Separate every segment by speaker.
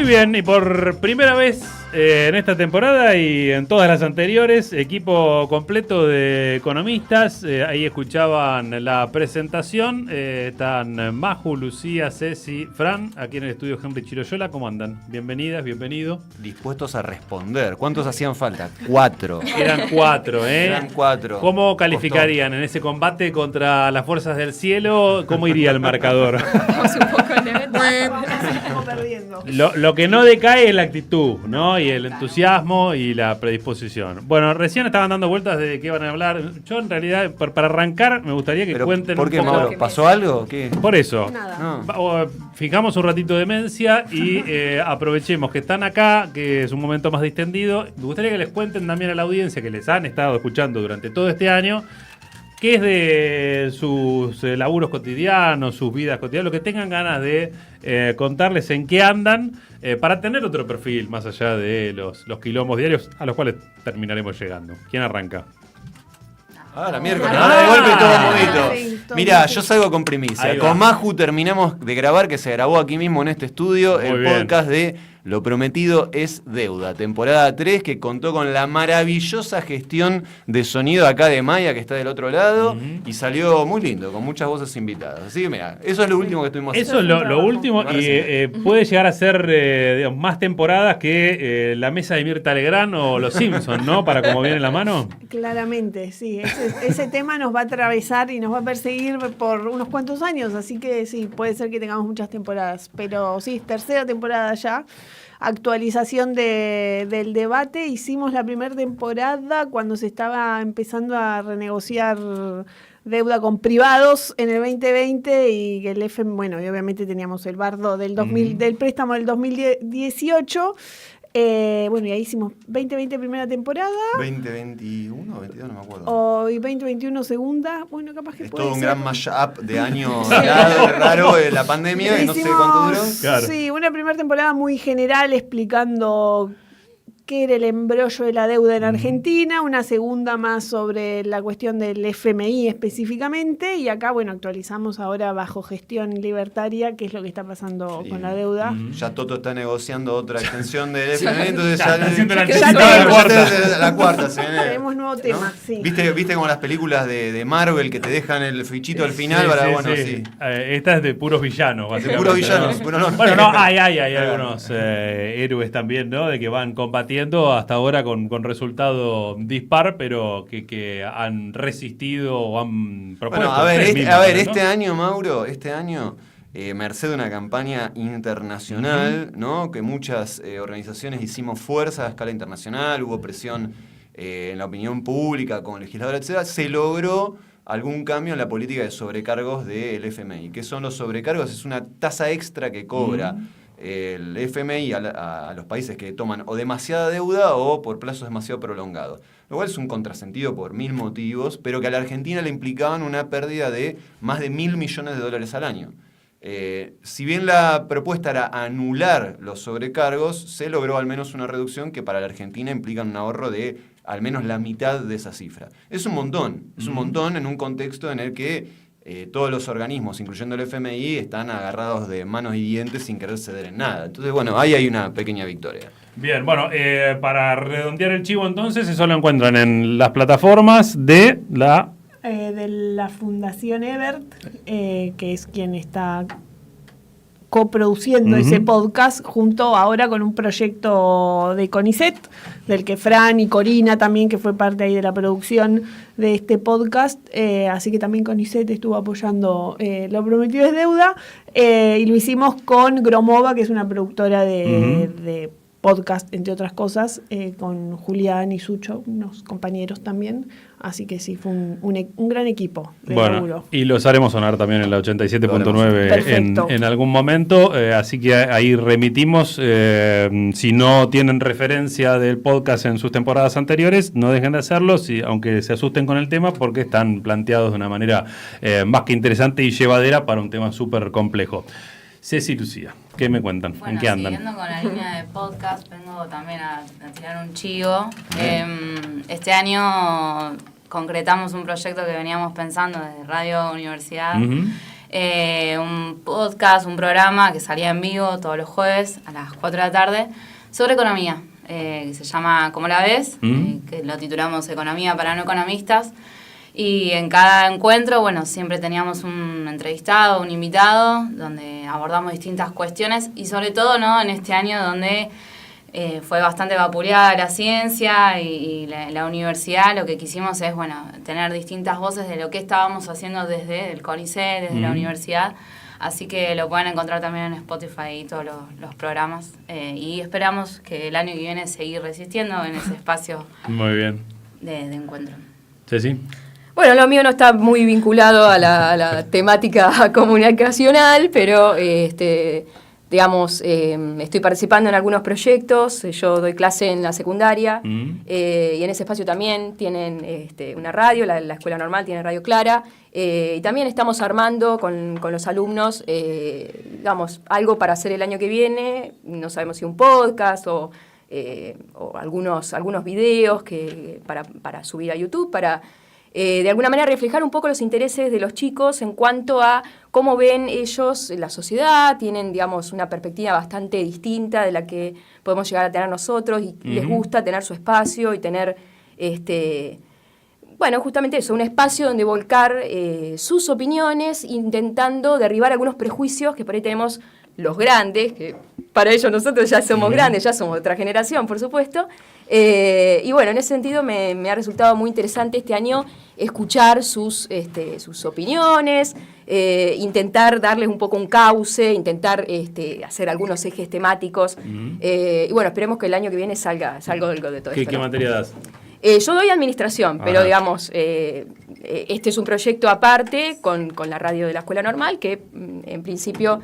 Speaker 1: Muy bien, y por primera vez en esta temporada y en todas las anteriores, equipo completo de economistas. Ahí escuchaban la presentación. Están Maju, Lucía, Ceci, Fran, aquí en el estudio Henry Chiroyola. ¿Cómo andan? Bienvenidas, bienvenido.
Speaker 2: Dispuestos a responder. ¿Cuántos hacían falta? 4.
Speaker 1: Eran 4, ¿eh?
Speaker 2: Eran 4.
Speaker 1: ¿Cómo calificarían en ese combate contra las fuerzas del cielo? ¿Cómo iría el marcador?
Speaker 3: Vamos un poco en el
Speaker 4: perdiendo.
Speaker 1: Lo que no decae es la actitud, ¿no? Y el entusiasmo y la predisposición. Bueno, recién estaban dando vueltas de qué van a hablar. Yo, en realidad, para arrancar, me gustaría que cuenten
Speaker 2: ¿por qué,
Speaker 1: un poco.
Speaker 2: Mauro? ¿Pasó algo? ¿Qué?
Speaker 1: Por eso.
Speaker 4: Nada.
Speaker 2: No.
Speaker 1: Fijamos un ratito de demencia y aprovechemos que están acá, que es un momento más distendido. Me gustaría que les cuenten también a la audiencia que les han estado escuchando durante todo este año qué es de sus laburos cotidianos, sus vidas cotidianas, lo que tengan ganas de contarles en qué andan, para tener otro perfil más allá de los quilombos diarios a los cuales terminaremos llegando. ¿Quién arranca?
Speaker 2: La miércoles. Ahora de golpe todo bonito.
Speaker 4: Sí, todo
Speaker 2: Mirá,
Speaker 4: bonito.
Speaker 2: yo salgo con primicia.
Speaker 1: Ahí va.
Speaker 2: Con Maju terminamos de grabar, que se grabó aquí mismo en este estudio,
Speaker 1: Muy
Speaker 2: el
Speaker 1: bien.
Speaker 2: podcast de Lo Prometido es Deuda, temporada 3, que contó con la maravillosa gestión de sonido acá de Maya, que está del otro lado, y salió muy lindo, con muchas voces invitadas. Así que mira, eso es lo último que estuvimos
Speaker 1: Eso es
Speaker 2: haciendo.
Speaker 1: lo último, y puede llegar a ser digamos, más temporadas que la mesa de Mirta Legrand o Los Simpsons, ¿no? Para como viene la mano.
Speaker 4: Claramente, sí. Ese tema nos va a atravesar y nos va a perseguir por unos cuantos años, así que sí, puede ser que tengamos muchas temporadas. Pero sí, tercera temporada ya. Actualización del debate. Hicimos la primera temporada cuando se estaba empezando a renegociar deuda con privados en el 2020 y el FM, bueno, y obviamente teníamos el bardo del del préstamo del 2018. Bueno, y ahí hicimos 2020 primera temporada.
Speaker 2: 2021 o 22, no me acuerdo.
Speaker 4: Y 2021 segunda. Bueno, capaz que
Speaker 2: Es
Speaker 4: puede
Speaker 2: todo un
Speaker 4: ser.
Speaker 2: gran mashup de años raro de la pandemia y no sé
Speaker 4: Hicimos,
Speaker 2: cuánto duró.
Speaker 1: Claro.
Speaker 4: Sí, una primera temporada muy general explicando qué era el embrollo de la deuda en Argentina, una segunda más sobre la cuestión del FMI específicamente, y acá, bueno, actualizamos ahora bajo gestión libertaria qué es lo que está pasando
Speaker 2: Sí.
Speaker 4: con la deuda.
Speaker 2: Ya Toto está negociando otra extensión del FMI, entonces
Speaker 1: Ya está haciendo la
Speaker 4: Ya
Speaker 1: antesala
Speaker 4: tenemos.
Speaker 1: de la cuarta.
Speaker 2: La cuarta se viene.
Speaker 4: Tenemos nuevo tema, sí.
Speaker 2: ¿Viste como las películas de Marvel que te dejan el fichito al final?
Speaker 1: Sí,
Speaker 2: para,
Speaker 1: sí,
Speaker 2: bueno,
Speaker 1: sí.
Speaker 2: sí.
Speaker 1: Esta es de puros villanos, básicamente.
Speaker 2: puros villanos,
Speaker 1: ¿no?
Speaker 2: pero no.
Speaker 1: Bueno, no, hay algunos héroes también, ¿no? De que van combatiendo hasta ahora con resultado dispar, pero que han resistido o han propuesto.
Speaker 2: Bueno, a ver,
Speaker 1: ustedes mismos, ¿no?
Speaker 2: este año, Mauro, merced de una campaña internacional, ¿no? Que muchas organizaciones hicimos fuerza a escala internacional, hubo presión en la opinión pública con legisladores, etcétera, se logró algún cambio en la política de sobrecargos del FMI. ¿Qué son los sobrecargos? Es una tasa extra que cobra el FMI a los países que toman o demasiada deuda o por plazos demasiado prolongados. Lo cual es un contrasentido por 1000 motivos, pero que a la Argentina le implicaban una pérdida de más de $1.000 millones al año. Si bien la propuesta era anular los sobrecargos, se logró al menos una reducción que para la Argentina implica un ahorro de al menos la mitad de esa cifra. Es un montón en un contexto en el que todos los organismos, incluyendo el FMI, están agarrados de manos y dientes sin querer ceder en nada. Entonces, bueno, ahí hay una pequeña victoria.
Speaker 1: Bien, bueno, para redondear el chivo entonces, eso lo encuentran en las plataformas de la
Speaker 4: Fundación Ebert, que es quien está coproduciendo ese podcast junto ahora con un proyecto de CONICET, del que Fran y Corina también, que fue parte ahí de la producción de este podcast, así que también CONICET estuvo apoyando Lo Prometido es Deuda, y lo hicimos con Gromova, que es una productora de podcast, entre otras cosas, con Julián y Sucho, unos compañeros también. Así que sí, fue un gran equipo de laburo.
Speaker 1: Y los haremos sonar también en la 87.9 en algún momento. Así que ahí remitimos. Si no tienen referencia del podcast en sus temporadas anteriores, no dejen de hacerlo, aunque se asusten con el tema, porque están planteados de una manera más que interesante y llevadera para un tema súper complejo. Ceci y Lucía, ¿qué me cuentan?
Speaker 3: Bueno,
Speaker 1: ¿En qué andan?
Speaker 3: Siguiendo con la línea de podcast, vengo también a tirar un chivo. Este año concretamos un proyecto que veníamos pensando desde Radio Universidad, un podcast, un programa que salía en vivo todos los jueves a las 4 de la tarde sobre economía, que se llama ¿Cómo la ves? Que lo titulamos Economía para no economistas. Y en cada encuentro, bueno, siempre teníamos un entrevistado, un invitado, donde abordamos distintas cuestiones y sobre todo, ¿no?, en este año donde fue bastante vapuleada la ciencia y la universidad, lo que quisimos es, bueno, tener distintas voces de lo que estábamos haciendo desde el CONICET, desde la universidad. Así que lo pueden encontrar también en Spotify y todos los programas. Y esperamos que el año que viene seguir resistiendo en ese espacio
Speaker 1: Muy bien.
Speaker 3: de encuentro.
Speaker 1: Ceci.
Speaker 5: Bueno, lo mío no está muy vinculado a la temática comunicacional, pero digamos, estoy participando en algunos proyectos. Yo doy clase en la secundaria y en ese espacio también tienen una radio, la Escuela Normal tiene Radio Clara, y también estamos armando con los alumnos, digamos, algo para hacer el año que viene. No sabemos si un podcast o algunos videos para subir a YouTube, para de alguna manera reflejar un poco los intereses de los chicos en cuanto a cómo ven ellos la sociedad. Tienen, digamos, una perspectiva bastante distinta de la que podemos llegar a tener nosotros y les gusta tener su espacio y tener, bueno, justamente eso, un espacio donde volcar sus opiniones, intentando derribar algunos prejuicios que por ahí tenemos los grandes, que para ellos nosotros ya somos grandes, ya somos de otra generación, por supuesto. Y bueno, en ese sentido me ha resultado muy interesante este año escuchar sus opiniones, intentar darles un poco un cauce, intentar hacer algunos ejes temáticos. Y bueno, esperemos que el año que viene salga algo de todo esto.
Speaker 1: ¿Qué materia das?
Speaker 5: Yo doy administración, pero digamos, este es un proyecto aparte con la radio de la Escuela Normal, que en principio,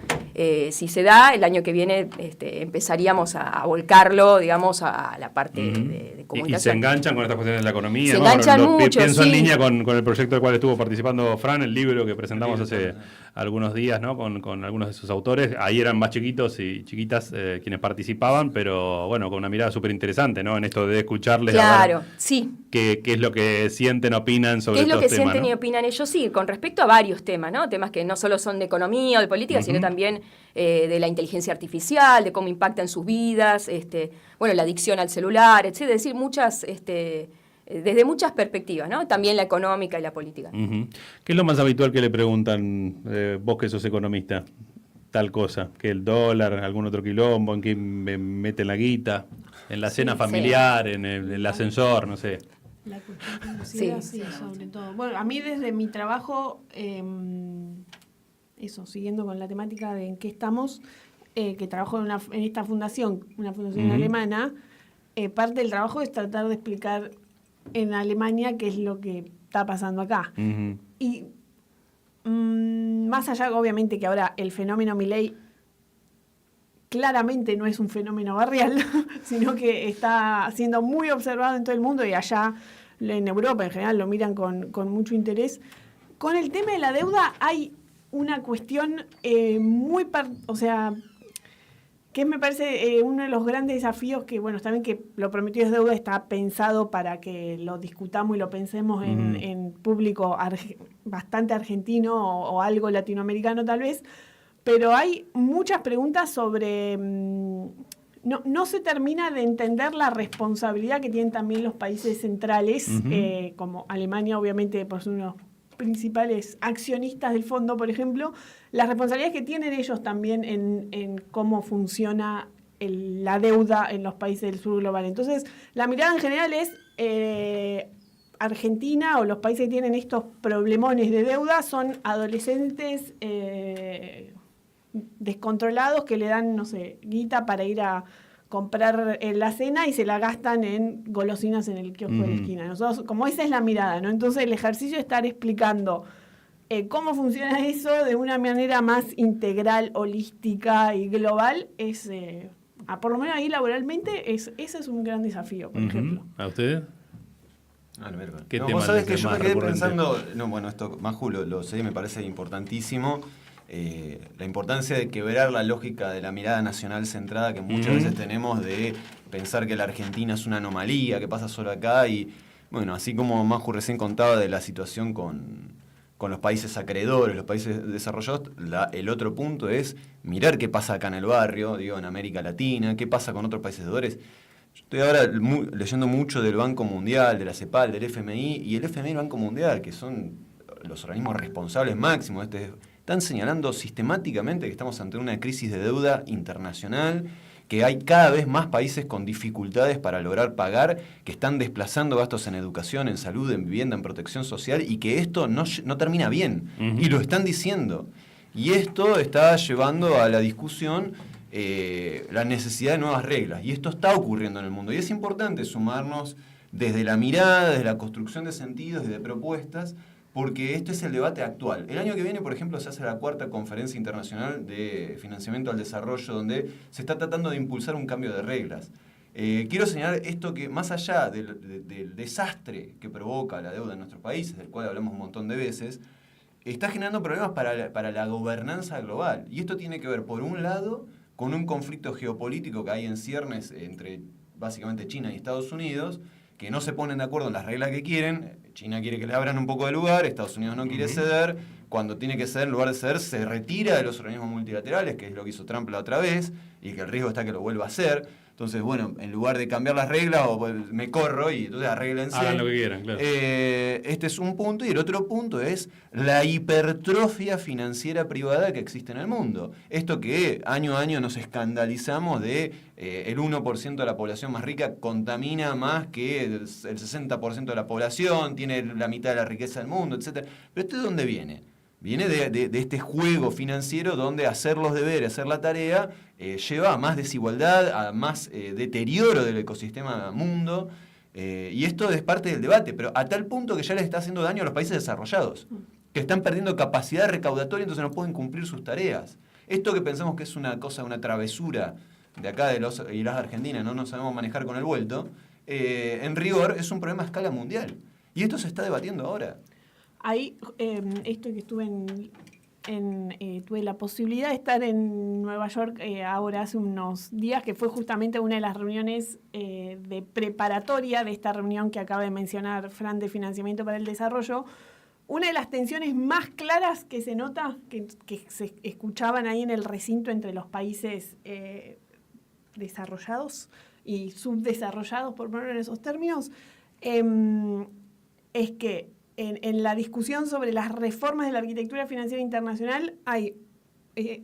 Speaker 5: si se da, el año que viene empezaríamos a volcarlo, digamos, a la parte de comunicación.
Speaker 1: Y se enganchan con estas cuestiones de la economía.
Speaker 5: Se enganchan mucho,
Speaker 1: pienso
Speaker 5: sí.
Speaker 1: en línea con el proyecto del cual estuvo participando Fran, el libro que presentamos hace algunos días, ¿no? Con algunos de sus autores. Ahí eran más chiquitos y chiquitas quienes participaban, pero bueno, con una mirada súper interesante, ¿no? En esto de escucharles.
Speaker 5: Claro, sí.
Speaker 1: ¿Qué es lo que sienten, opinan sobre
Speaker 5: ¿Qué es lo
Speaker 1: estos
Speaker 5: que
Speaker 1: temas,
Speaker 5: sienten
Speaker 1: ¿no?
Speaker 5: y opinan ellos? Sí, con respecto a varios temas, ¿no? Temas que no solo son de economía o de política, sino también de la inteligencia artificial, de cómo impacta en sus vidas, bueno, la adicción al celular, etc. Es decir, muchas, desde muchas perspectivas, ¿no? También la económica y la política.
Speaker 1: ¿Qué es lo más habitual que le preguntan vos que sos economista? Tal cosa, que el dólar, algún otro quilombo, en qué meten la guita, en la cena familiar, en el ascensor, no sé.
Speaker 4: La cuestión sí, sobre todo. Bueno, a mí desde mi trabajo, eso, siguiendo con la temática de en qué estamos, que trabajo en esta fundación, una fundación alemana, parte del trabajo es tratar de explicar en Alemania qué es lo que está pasando acá. Y más allá, obviamente, que ahora el fenómeno Milei claramente no es un fenómeno barrial, sino que está siendo muy observado en todo el mundo y allá en Europa en general lo miran con mucho interés. Con el tema de la deuda hay una cuestión o sea, que me parece uno de los grandes desafíos que, bueno, también que lo prometido es deuda está pensado para que lo discutamos y lo pensemos en público bastante argentino o algo latinoamericano tal vez, pero hay muchas preguntas sobre... No se termina de entender la responsabilidad que tienen también los países centrales, como Alemania, obviamente, por ser unos principales accionistas del fondo, por ejemplo, las responsabilidades que tienen ellos también en cómo funciona la deuda en los países del sur global. Entonces, la mirada en general es Argentina o los países que tienen estos problemones de deuda son adolescentes descontrolados que le dan, no sé, guita para ir a comprar la cena y se la gastan en golosinas en el kiosco de la esquina. Nosotros, como esa es la mirada, ¿no? Entonces el ejercicio de estar explicando cómo funciona eso de una manera más integral, holística y global es, por lo menos ahí laboralmente, ese es un gran desafío, por ejemplo.
Speaker 1: ¿A ustedes? ¿Qué tema
Speaker 2: vos sabés que
Speaker 1: es
Speaker 2: yo
Speaker 1: más
Speaker 2: me quedé
Speaker 1: recurrente?
Speaker 2: pensando, bueno, esto, Maju, lo sé, me parece importantísimo, la importancia de quebrar la lógica de la mirada nacional centrada que muchas veces tenemos de pensar que la Argentina es una anomalía, que pasa solo acá, y bueno, así como Maju recién contaba de la situación con con los países acreedores, los países desarrollados. El otro punto es mirar qué pasa acá en el barrio, digo, en América Latina, qué pasa con otros países deudores. Yo estoy ahora leyendo mucho del Banco Mundial, de la CEPAL, del FMI, y el FMI y el Banco Mundial, que son los organismos responsables máximos, están señalando sistemáticamente que estamos ante una crisis de deuda internacional, que hay cada vez más países con dificultades para lograr pagar, que están desplazando gastos en educación, en salud, en vivienda, en protección social, y que esto no termina bien. Y lo están diciendo. Y esto está llevando a la discusión la necesidad de nuevas reglas. Y esto está ocurriendo en el mundo. Y es importante sumarnos desde la mirada, desde la construcción de sentidos y de propuestas, porque este es el debate actual. El año que viene, por ejemplo, se hace la 4ª Conferencia Internacional de Financiamiento al Desarrollo, donde se está tratando de impulsar un cambio de reglas. Quiero señalar esto, que más allá del desastre que provoca la deuda en nuestros países, del cual hablamos un montón de veces, está generando problemas para la gobernanza global. Y esto tiene que ver, por un lado, con un conflicto geopolítico que hay en ciernes entre básicamente China y Estados Unidos, que no se ponen de acuerdo en las reglas que quieren. China quiere que le abran un poco de lugar, Estados Unidos no quiere ceder. Cuando tiene que ceder, en lugar de ceder, se retira de los organismos multilaterales, que es lo que hizo Trump la otra vez, y que el riesgo está que lo vuelva a hacer. Entonces, bueno, en lugar de cambiar las reglas, me corro y entonces arréglense.
Speaker 1: Hagan lo que quieran, claro.
Speaker 2: Este es un punto, y el otro punto es la hipertrofia financiera privada que existe en el mundo. Esto que año a año nos escandalizamos de el 1% de la población más rica contamina más que el 60% de la población, tiene la mitad de la riqueza del mundo, etc. Pero ¿esto de dónde viene? Viene de este juego financiero donde hacer los deberes, hacer la tarea, lleva a más desigualdad, a más deterioro del ecosistema mundo. Y esto es parte del debate, pero a tal punto que ya les está haciendo daño a los países desarrollados, que están perdiendo capacidad recaudatoria, entonces no pueden cumplir sus tareas. Esto que pensamos que es una cosa, una travesura de acá de los y las Argentinas, no nos sabemos manejar con el vuelto, en rigor es un problema a escala mundial. Y esto se está debatiendo ahora.
Speaker 4: Ahí, esto que tuve la posibilidad de estar en Nueva York ahora hace unos días, que fue justamente una de las reuniones de preparatoria de esta reunión que acaba de mencionar Fran, de financiamiento para el desarrollo. Una de las tensiones más claras que se nota, que se escuchaban ahí en el recinto entre los países desarrollados y subdesarrollados, por poner en esos términos, es que en la discusión sobre las reformas de la arquitectura financiera internacional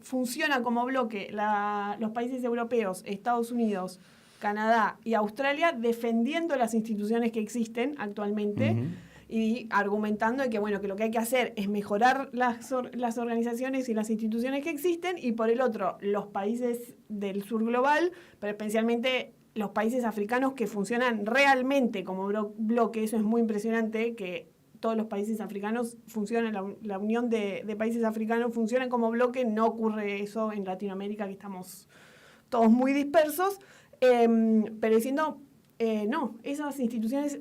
Speaker 4: funciona como bloque los países europeos, Estados Unidos, Canadá y Australia defendiendo las instituciones que existen actualmente y argumentando de que, bueno, que lo que hay que hacer es mejorar las organizaciones y las instituciones que existen, y por el otro, los países del sur global, pero especialmente los países africanos que funcionan realmente como bloque. Eso es muy impresionante, que todos los países africanos funcionan, la Unión de Países Africanos funcionan como bloque. No ocurre eso en Latinoamérica, que estamos todos muy dispersos, pero diciendo, no, esas instituciones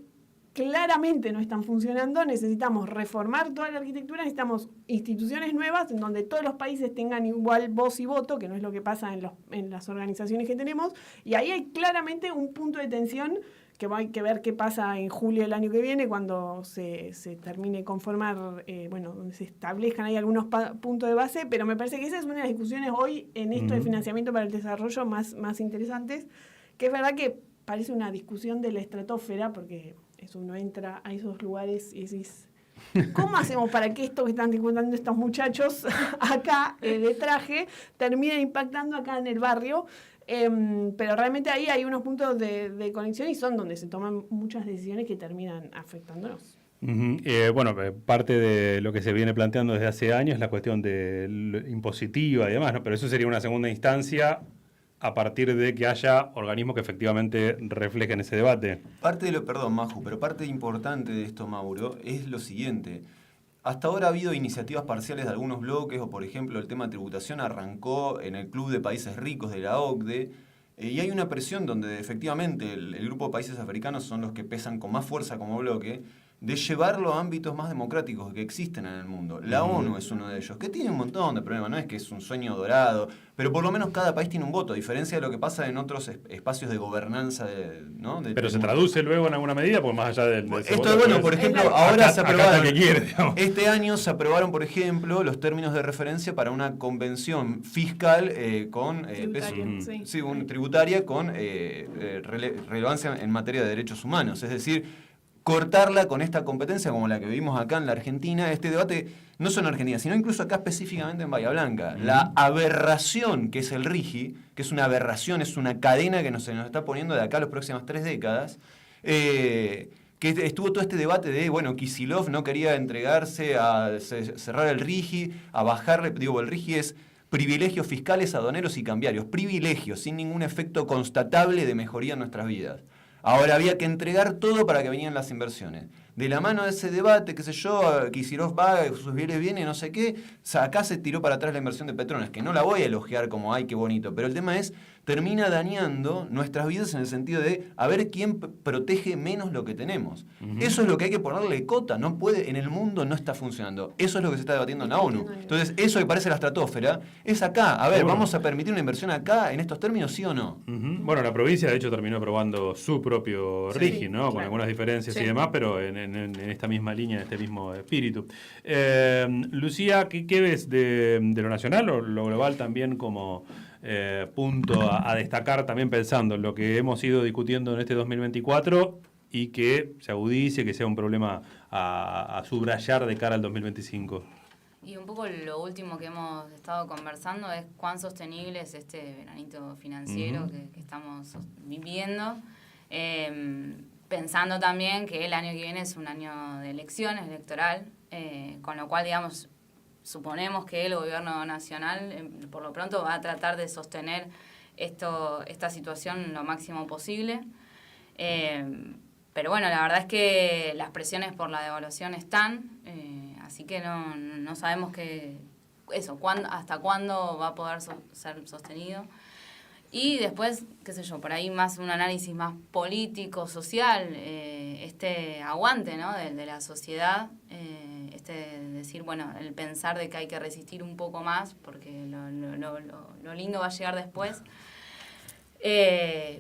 Speaker 4: claramente no están funcionando, necesitamos reformar toda la arquitectura, necesitamos instituciones nuevas en donde todos los países tengan igual voz y voto, que no es lo que pasa en las organizaciones que tenemos, y ahí hay claramente un punto de tensión que hay que ver qué pasa en julio del año que viene, cuando se termine de conformar, donde se establezcan ahí algunos puntos de base, pero me parece que esa es una de las discusiones hoy en esto de financiamiento para el desarrollo más interesantes, que es verdad que parece una discusión de la estratosfera, porque uno entra a esos lugares y decís, ¿cómo hacemos para que esto que están discutiendo estos muchachos acá de traje termine impactando acá en el barrio? Pero realmente ahí hay unos puntos de conexión y son donde se toman muchas decisiones que terminan afectándonos.
Speaker 1: Parte de lo que se viene planteando desde hace años es la cuestión de impositiva y demás, ¿no? Pero eso sería una segunda instancia a partir de que haya organismos que efectivamente reflejen ese debate.
Speaker 2: Perdón, Maju, pero parte importante de esto, Mauro, es lo siguiente. Hasta ahora ha habido iniciativas parciales de algunos bloques, o por ejemplo el tema de tributación arrancó en el Club de Países Ricos de la OCDE, y hay una presión donde efectivamente el grupo de países africanos son los que pesan con más fuerza como bloque, de llevarlo a ámbitos más democráticos que existen en el mundo. La ONU es uno de ellos, que tiene un montón de problemas, no es que es un sueño dorado, pero por lo menos cada país tiene un voto, a diferencia de lo que pasa en otros espacios de gobernanza. ¿No?
Speaker 1: Pero se traduce luego en alguna medida, porque más allá de ese
Speaker 2: esto es bueno, por ejemplo, ahora se aprobaron,
Speaker 1: que quiere, digamos.
Speaker 2: Este año se aprobaron, por ejemplo, los términos de referencia para una convención fiscal con tributaria con relevancia en materia de derechos humanos, es decir, cortarla con esta competencia como la que vivimos acá en la Argentina. Este debate no solo en Argentina, sino incluso acá específicamente en Bahía Blanca. La aberración que es el RIGI, que es una aberración, es una cadena que se nos está poniendo de acá a las próximas 3 décadas, que estuvo todo este debate de, bueno, Kicillof no quería entregarse a cerrar el RIGI, a bajarle, digo, el RIGI es privilegios fiscales, aduaneros y cambiarios, privilegios sin ningún efecto constatable de mejoría en nuestras vidas. Ahora había que entregar todo para que vinieran las inversiones. De la mano de ese debate, qué sé yo, Kicillof va, sus bienes vienen, no sé qué, acá se tiró para atrás la inversión de Petronas, que no la voy a elogiar como, ay, qué bonito, pero el tema es, termina dañando nuestras vidas en el sentido de a ver quién protege menos lo que tenemos. Eso es lo que hay que ponerle cota, no puede, en el mundo no está funcionando. Eso es lo que se está debatiendo en la ONU. Entonces, eso que parece la estratosfera, es acá. A ver, ¿vamos a permitir una inversión acá en estos términos, sí o no?
Speaker 1: Bueno, la provincia de hecho terminó aprobando su propio RIGI, ¿no? Con algunas diferencias y demás, pero en esta misma línea, en este mismo espíritu. Lucía, ¿qué ves de lo nacional o lo global también como punto a destacar, también pensando en lo que hemos ido discutiendo en este 2024 y que se agudice, que sea un problema a subrayar de cara al 2025?
Speaker 3: Y un poco lo último que hemos estado conversando es cuán sostenible es este veranito financiero que estamos viviendo, pensando también que el año que viene es un año de elecciones, electoral, con lo cual, digamos, suponemos que el gobierno nacional, por lo pronto, va a tratar de sostener esta situación lo máximo posible. Pero bueno, la verdad es que las presiones por la devaluación están, así que no sabemos hasta cuándo va a poder ser sostenido. Y después, qué sé yo, por ahí más un análisis más político, social, este aguante, ¿no? de la sociedad, decir, bueno, el pensar de que hay que resistir un poco más, porque lo lindo va a llegar después.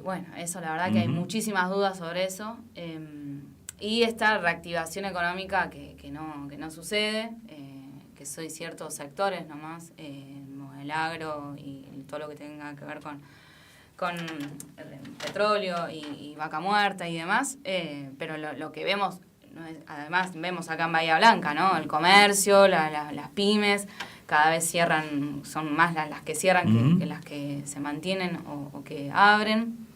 Speaker 3: Bueno, eso la verdad que hay muchísimas dudas sobre eso. Y esta reactivación económica que no sucede, que soy ciertos sectores nomás, el agro y todo lo que tenga que ver con el petróleo y vaca muerta y demás, pero lo que vemos, además vemos acá en Bahía Blanca, ¿no? El comercio, las pymes, cada vez cierran, son más las que cierran que las que se mantienen o que abren.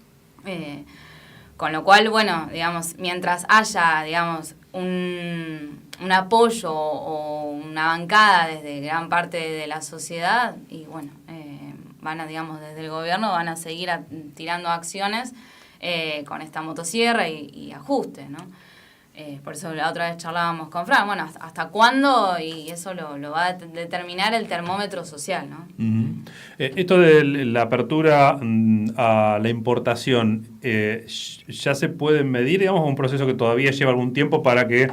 Speaker 3: Con lo cual, bueno, digamos, mientras haya, digamos, un apoyo o una bancada desde gran parte de la sociedad, y bueno, van a, digamos, desde el gobierno van a seguir tirando acciones con esta motosierra y ajustes, ¿no? Por eso la otra vez charlábamos con Fran, bueno, ¿hasta cuándo? Y eso lo va a determinar el termómetro social, ¿no?
Speaker 1: Esto de la apertura a la importación, ¿ya se puede medir, digamos, un proceso que todavía lleva algún tiempo porque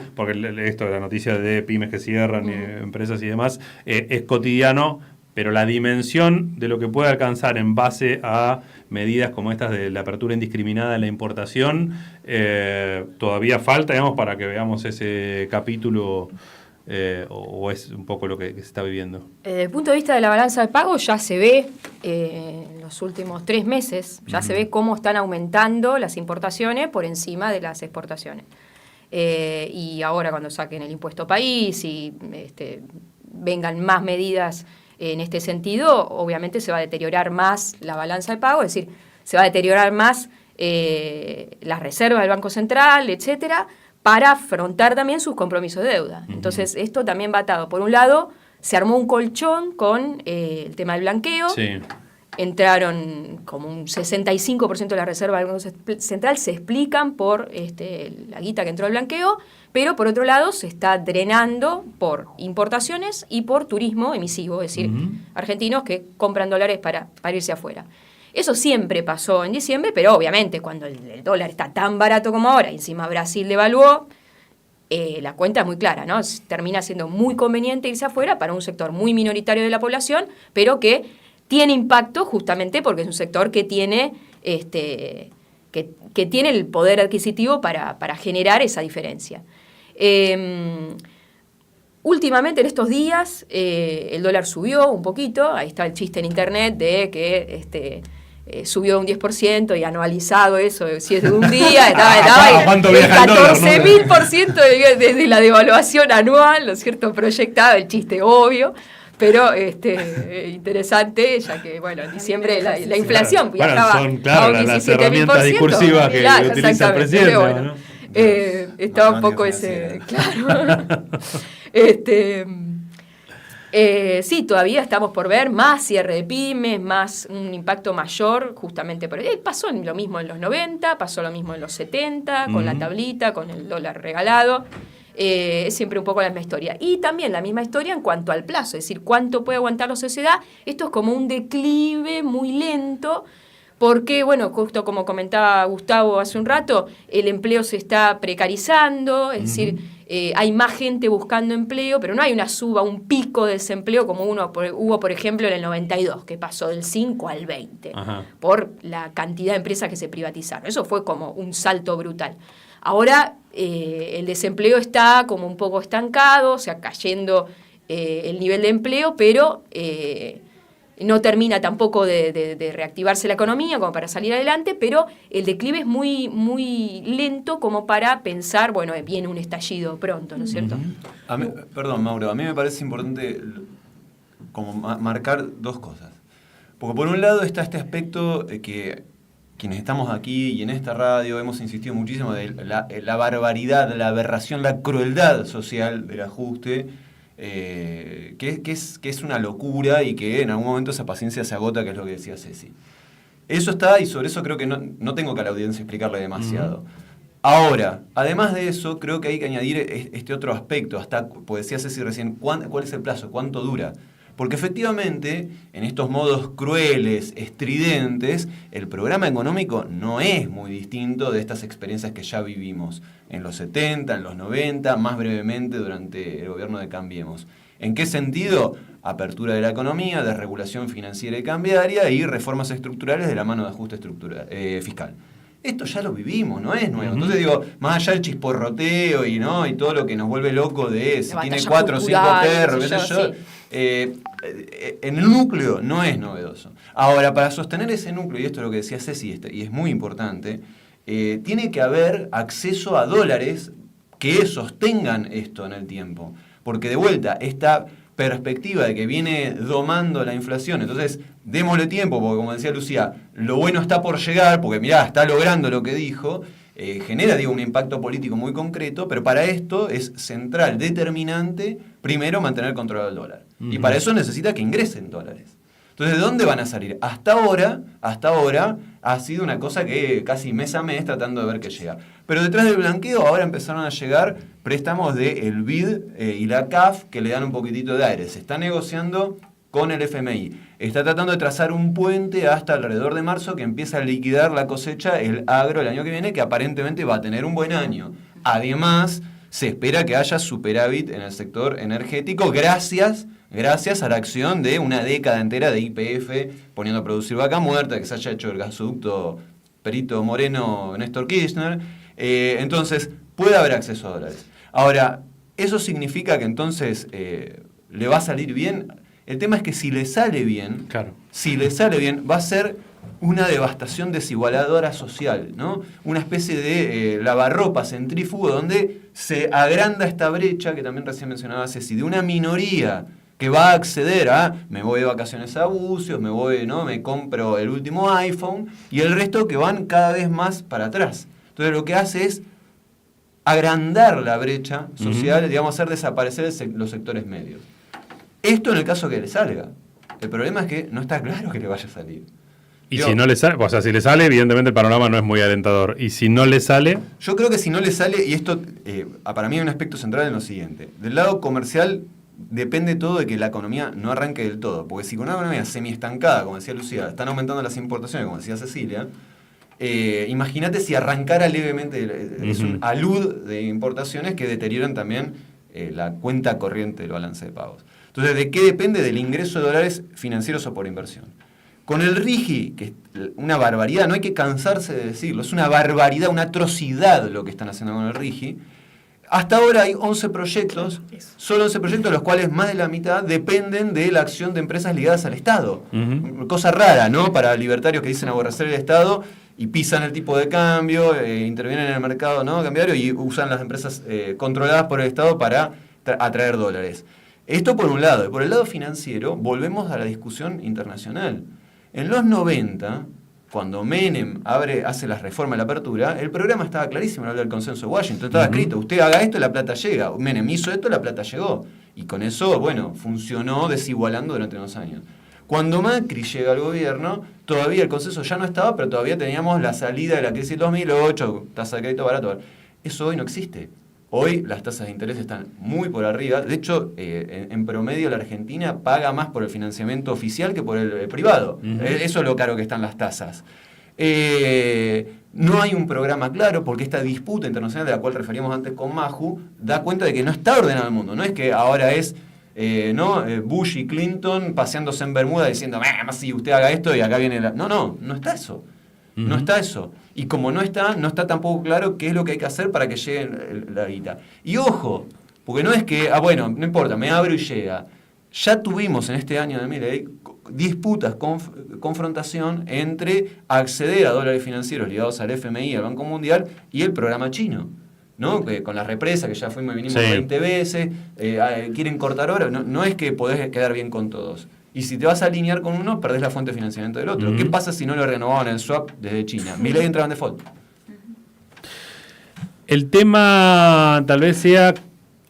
Speaker 1: esto de la noticia de pymes que cierran, empresas y demás, es cotidiano, pero la dimensión de lo que puede alcanzar en base a medidas como estas de la apertura indiscriminada de la importación, todavía falta, digamos, para que veamos ese capítulo, o es un poco lo que se está viviendo.
Speaker 5: Desde el punto de vista de la balanza de pago ya se ve, en los últimos 3 meses, ya se ve cómo están aumentando las importaciones por encima de las exportaciones. Y ahora cuando saquen el impuesto país y vengan más medidas en este sentido, obviamente se va a deteriorar más la balanza de pago, es decir, se va a deteriorar más las reservas del Banco Central, etcétera, para afrontar también sus compromisos de deuda. Entonces, esto también va atado. Por un lado, se armó un colchón con el tema del blanqueo.
Speaker 1: Sí.
Speaker 5: Entraron como un 65% de las reservas del Banco Central, se explican por la guita que entró al blanqueo, pero por otro lado se está drenando por importaciones y por turismo emisivo, es decir, argentinos que compran dólares para irse afuera. Eso siempre pasó en diciembre, pero obviamente cuando el dólar está tan barato como ahora, y encima Brasil devaluó, la cuenta es muy clara, ¿no? Termina siendo muy conveniente irse afuera para un sector muy minoritario de la población, pero que tiene impacto justamente porque es un sector que tiene, que tiene el poder adquisitivo para generar esa diferencia. Últimamente, en estos días, el dólar subió un poquito. Ahí está el chiste en internet de que subió un 10% y anualizado eso, si es de un día, estaba
Speaker 1: ¿cuánto
Speaker 5: el
Speaker 1: viaja el dólar,
Speaker 5: 14.000% de la devaluación anual, ¿no es cierto? Proyectado, el chiste obvio. Pero interesante, ya que, bueno, en diciembre la inflación viajaba
Speaker 1: son, claro,
Speaker 5: a un
Speaker 1: las herramientas discursivas que utiliza el presidente.
Speaker 5: Pero bueno,
Speaker 1: ¿no?
Speaker 5: estaba un poco ese... Claro. Sí, todavía estamos por ver más cierre de pymes, más un impacto mayor, justamente por ahí. Pasó lo mismo en los 90, pasó lo mismo en los 70, con la tablita, con el dólar regalado. Es siempre un poco la misma historia. Y también la misma historia en cuanto al plazo, es decir, cuánto puede aguantar la sociedad. Esto es como un declive muy lento, porque, bueno, justo como comentaba Gustavo hace un rato, el empleo se está precarizando, es decir, hay más gente buscando empleo, pero no hay una suba, un pico de desempleo como hubo, por ejemplo, en el 92, que pasó del 5 al 20, por la cantidad de empresas que se privatizaron. Eso fue como un salto brutal. Ahora el desempleo está como un poco estancado, o sea, cayendo el nivel de empleo, pero no termina tampoco de reactivarse la economía como para salir adelante, pero el declive es muy, muy lento como para pensar, bueno, viene un estallido pronto, ¿no es cierto?
Speaker 2: Perdón, Mauro, a mí me parece importante como marcar dos cosas. Porque por un lado está este aspecto que quienes estamos aquí y en esta radio hemos insistido muchísimo de la barbaridad, la aberración, la crueldad social del ajuste, que es una locura y que en algún momento esa paciencia se agota, que es lo que decía Ceci. Eso está, y sobre eso creo que no tengo que a la audiencia explicarle demasiado. Ahora, además de eso, creo que hay que añadir este otro aspecto, pues decía Ceci recién, ¿cuál es el plazo? ¿Cuánto dura? Porque efectivamente, en estos modos crueles, estridentes, el programa económico no es muy distinto de estas experiencias que ya vivimos en los 70, en los 90, más brevemente durante el gobierno de Cambiemos. ¿En qué sentido? Apertura de la economía, desregulación financiera y cambiaria y reformas estructurales de la mano de ajuste fiscal. Esto ya lo vivimos, no es nuevo. Entonces digo, más allá del chisporroteo y todo lo que nos vuelve loco de si tiene 4 o 5 perros, qué sé yo, en el núcleo no es novedoso. Ahora, para sostener ese núcleo, y esto es lo que decía Ceci, y es muy importante, tiene que haber acceso a dólares que sostengan esto en el tiempo. Porque de vuelta, esta perspectiva de que viene domando la inflación, entonces démosle tiempo, porque como decía Lucía, lo bueno está por llegar, porque mirá, está logrando lo que dijo, genera, un impacto político muy concreto, pero para esto es central, determinante, primero mantener controlado el dólar. Y para eso necesita que ingresen dólares. Entonces, ¿de dónde van a salir? Hasta ahora ha sido una cosa que casi mes a mes tratando de ver qué llega. Pero detrás del blanqueo ahora empezaron a llegar préstamos del BID y la CAF que le dan un poquitito de aire. Se está negociando con el FMI. Está tratando de trazar un puente hasta alrededor de marzo que empieza a liquidar la cosecha el agro el año que viene, que aparentemente va a tener un buen año. Además, se espera que haya superávit en el sector energético gracias a la acción de una década entera de YPF poniendo a producir vaca muerta, que se haya hecho el gasoducto Perito Moreno Néstor Kirchner. Entonces, puede haber acceso a dólares. Ahora, ¿eso significa que entonces le va a salir bien? El tema es que si le sale bien, va a ser una devastación desigualadora social, ¿no? Una especie de lavarropa centrífugo donde se agranda esta brecha, que también recién mencionaba Ceci, de una minoría que va a acceder a, me voy de vacaciones a Bucios, me compro el último iPhone, y el resto que van cada vez más para atrás. Entonces lo que hace es agrandar la brecha social, hacer desaparecer los sectores medios. Esto en el caso que le salga. El problema es que no está claro que le vaya a salir.
Speaker 1: Y si no le sale, o sea, si le sale, evidentemente el panorama no es muy alentador. Y si no le sale...
Speaker 2: Yo creo que si no le sale, y esto para mí hay un aspecto central en lo siguiente. Del lado comercial depende todo de que la economía no arranque del todo. Porque si con una economía semi-estancada, como decía Lucía, están aumentando las importaciones, como decía Cecilia, Imagínate si arrancara levemente, es un alud de importaciones que deterioran también la cuenta corriente del balance de pagos. Entonces, ¿de qué depende? Del ingreso de dólares financieros o por inversión. Con el RIGI, que es una barbaridad, no hay que cansarse de decirlo, es una barbaridad, una atrocidad lo que están haciendo con el RIGI. Hasta ahora hay 11 proyectos, solo 11 proyectos, de los cuales más de la mitad dependen de la acción de empresas ligadas al Estado. Cosa rara, ¿no? Para libertarios que dicen aborrecer el Estado y pisan el tipo de cambio, intervienen en el mercado, ¿no?, cambiario, y usan las empresas controladas por el Estado para atraer dólares. Esto por un lado. Y por el lado financiero, volvemos a la discusión internacional. En los 90... cuando Menem hace las reformas de la apertura, el programa estaba clarísimo, habla del consenso de Washington, estaba escrito, usted haga esto y la plata llega. Menem hizo esto, la plata llegó. Y con eso, bueno, funcionó desigualando durante unos años. Cuando Macri llega al gobierno, todavía el consenso ya no estaba, pero todavía teníamos la salida de la crisis del 2008, tasa de crédito barato. Eso hoy no existe. Hoy las tasas de interés están muy por arriba. De hecho, en promedio la Argentina paga más por el financiamiento oficial que por el privado. Eso es lo caro que están las tasas. No hay un programa claro, porque esta disputa internacional de la cual referíamos antes con Maju da cuenta de que no está ordenado el mundo. No es que ahora es Bush y Clinton paseándose en Bermuda diciendo, más si usted haga esto y acá viene la... No está eso. No está eso. Y como no está tampoco claro qué es lo que hay que hacer para que llegue la guita. Y ojo, porque no es que, bueno, no importa, me abro y llega. Ya tuvimos en este año de Milei disputas, confrontación entre acceder a dólares financieros ligados al FMI, al Banco Mundial, y el programa chino, ¿no? Que con la represa, que ya fuimos y vinimos 20 veces, quieren cortar ahora. No es que podés quedar bien con todos. Y si te vas a alinear con uno, perdés la fuente de financiamiento del otro. ¿Qué pasa si no lo renovaban el swap desde China? Milei entraba en default.
Speaker 1: El tema tal vez sea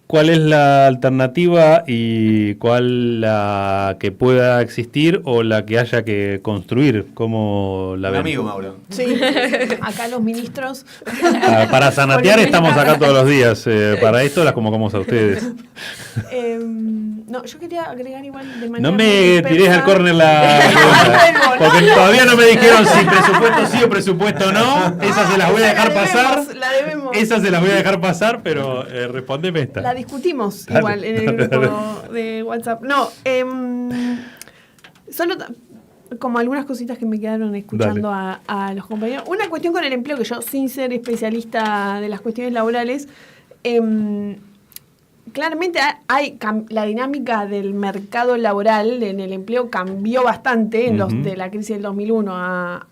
Speaker 1: cuál es la alternativa y cuál la que pueda existir o la que haya que construir. ¿Cómo la ven?
Speaker 2: Amigo, Mauro.
Speaker 4: Sí, acá los ministros.
Speaker 1: Para zanatear estamos acá todos los días. Para esto las convocamos a ustedes.
Speaker 4: No, yo quería agregar igual de manera.
Speaker 1: No me tirés al córner la pregunta, porque todavía no me dijeron si presupuesto sí o presupuesto no. Esas se las voy a dejar pasar.
Speaker 4: La debemos.
Speaker 1: Esas se las voy a dejar pasar, pero respondeme esta.
Speaker 4: La discutimos
Speaker 1: Dale,
Speaker 4: igual en el grupo de WhatsApp. No, solo como algunas cositas que me quedaron escuchando a los compañeros. Una cuestión con el empleo, que yo, sin ser especialista de las cuestiones laborales, claramente la dinámica del mercado laboral en el empleo cambió bastante de la crisis del 2001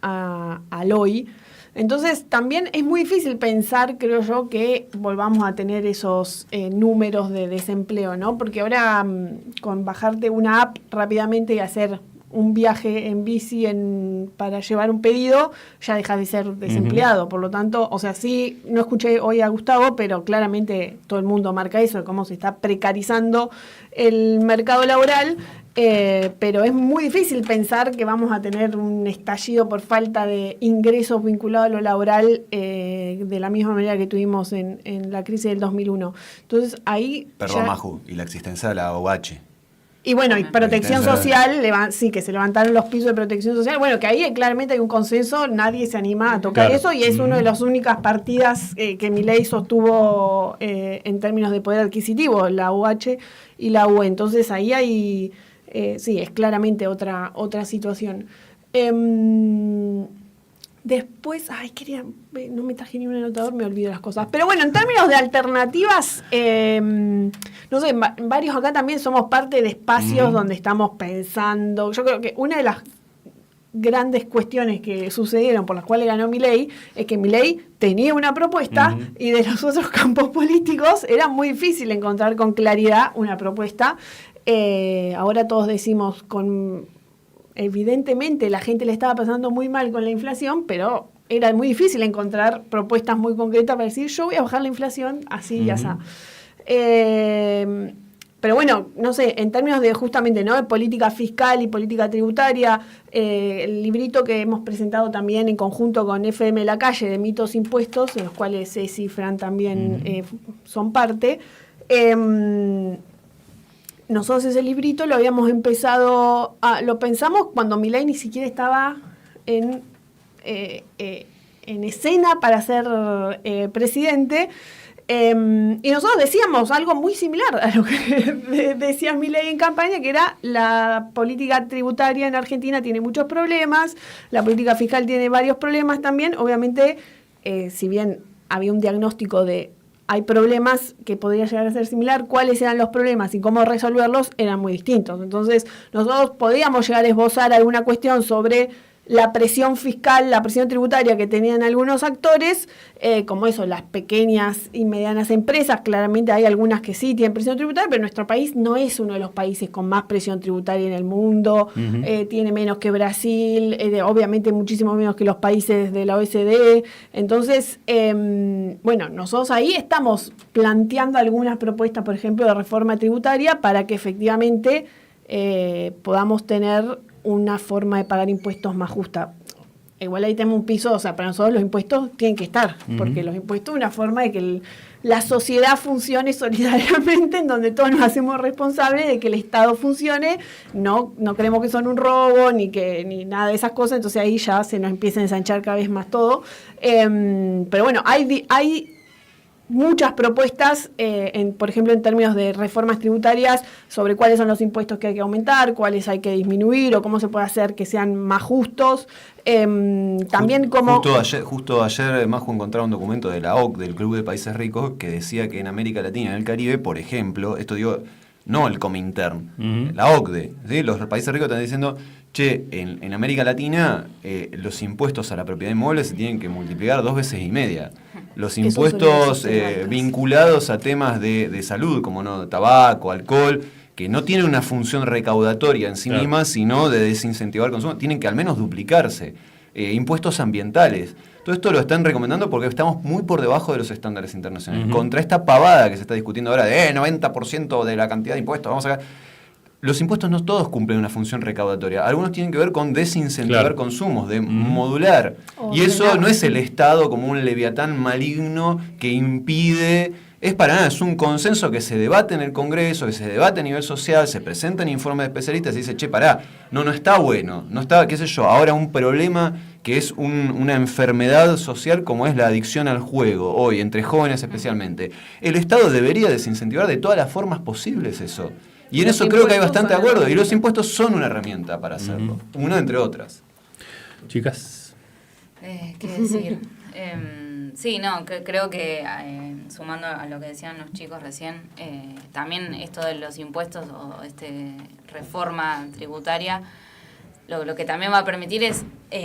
Speaker 4: al hoy. Entonces, también es muy difícil pensar, creo yo, que volvamos a tener esos números de desempleo, ¿no? Porque ahora, con bajarte una app rápidamente y hacer un viaje en bici para llevar un pedido, ya dejas de ser desempleado. Por lo tanto, o sea, sí, no escuché hoy a Gustavo, pero claramente todo el mundo marca eso, de cómo se está precarizando el mercado laboral. Pero es muy difícil pensar que vamos a tener un estallido por falta de ingresos vinculados a lo laboral de la misma manera que tuvimos en la crisis del 2001. Entonces ahí...
Speaker 2: Perdón, Maju, y la existencia de la OH.
Speaker 4: Y bueno, y protección social, sí, que se levantaron los pisos de protección social. Bueno, que ahí claramente hay un consenso, nadie se anima a tocar eso, y es una de las únicas partidas que Milei sostuvo en términos de poder adquisitivo, la UH y la UE. Entonces ahí hay... sí, es claramente otra situación. Después, no me traje ni un anotador, me olvido las cosas. Pero bueno, en términos de alternativas, no sé, varios acá también somos parte de espacios donde estamos pensando. Yo creo que una de las grandes cuestiones que sucedieron por las cuales ganó Milei es que Milei tenía una propuesta y de los otros campos políticos era muy difícil encontrar con claridad una propuesta. Ahora todos decimos evidentemente la gente le estaba pasando muy mal con la inflación, pero era muy difícil encontrar propuestas muy concretas para decir yo voy a bajar la inflación así y así. Pero bueno, no sé, en términos de justamente, ¿no?, de política fiscal y política tributaria, el librito que hemos presentado también en conjunto con FM La Calle de Mitos Impuestos, en los cuales Ceci y Fran también son parte. Nosotros ese librito lo habíamos empezado, lo pensamos cuando Milei ni siquiera estaba en escena para ser presidente. Y nosotros decíamos algo muy similar a lo que decía Milei en campaña, que era la política tributaria en Argentina tiene muchos problemas, la política fiscal tiene varios problemas también. Obviamente, si bien había un diagnóstico de hay problemas que podría llegar a ser similar, cuáles eran los problemas y cómo resolverlos eran muy distintos. Entonces, nosotros podíamos llegar a esbozar alguna cuestión sobre la presión fiscal, la presión tributaria que tenían algunos actores, como eso, las pequeñas y medianas empresas. Claramente hay algunas que sí tienen presión tributaria, pero nuestro país no es uno de los países con más presión tributaria en el mundo, tiene menos que Brasil, obviamente muchísimo menos que los países de la OECD. Entonces, bueno, nosotros ahí estamos planteando algunas propuestas, por ejemplo, de reforma tributaria para que efectivamente podamos tener una forma de pagar impuestos más justa. Igual ahí tenemos un piso, o sea, para nosotros los impuestos tienen que estar, porque los impuestos es una forma de que la sociedad funcione solidariamente, en donde todos nos hacemos responsables de que el Estado funcione, no creemos que son un robo, ni nada de esas cosas, entonces ahí ya se nos empieza a ensanchar cada vez más todo. Pero bueno, hay muchas propuestas, por ejemplo, en términos de reformas tributarias, sobre cuáles son los impuestos que hay que aumentar, cuáles hay que disminuir o cómo se puede hacer que sean más justos. También como...
Speaker 2: Justo ayer Majo encontraba un documento de la OCDE, del Club de Países Ricos, que decía que en América Latina y en el Caribe, por ejemplo, esto digo, no el Comintern, la OCDE, ¿sí? Los países ricos están diciendo, che, en América Latina los impuestos a la propiedad inmueble se tienen que multiplicar 2 veces y media. Los impuestos vinculados a temas de salud, como no tabaco, alcohol, que no tienen una función recaudatoria en sí misma, sino de desincentivar el consumo, tienen que al menos duplicarse. Impuestos ambientales. Todo esto lo están recomendando porque estamos muy por debajo de los estándares internacionales. Contra esta pavada que se está discutiendo ahora de 90% de la cantidad de impuestos, vamos a... Los impuestos no todos cumplen una función recaudatoria. Algunos tienen que ver con desincentivar consumos, de modular. Y eso no es el Estado como un leviatán maligno que impide... Es para nada, es un consenso que se debate en el Congreso, que se debate a nivel social, se presentan informes de especialistas y dice, che, pará, no está bueno, no está, qué sé yo, ahora un problema que es una enfermedad social como es la adicción al juego, hoy, entre jóvenes especialmente. El Estado debería desincentivar de todas las formas posibles eso. Y en eso creo que hay bastante acuerdo, y los impuestos son una herramienta para hacerlo, una entre otras.
Speaker 1: Chicas.
Speaker 3: ¿Qué decir? Sí, no, creo que sumando a lo que decían los chicos recién, también esto de los impuestos o reforma tributaria, lo que también va a permitir es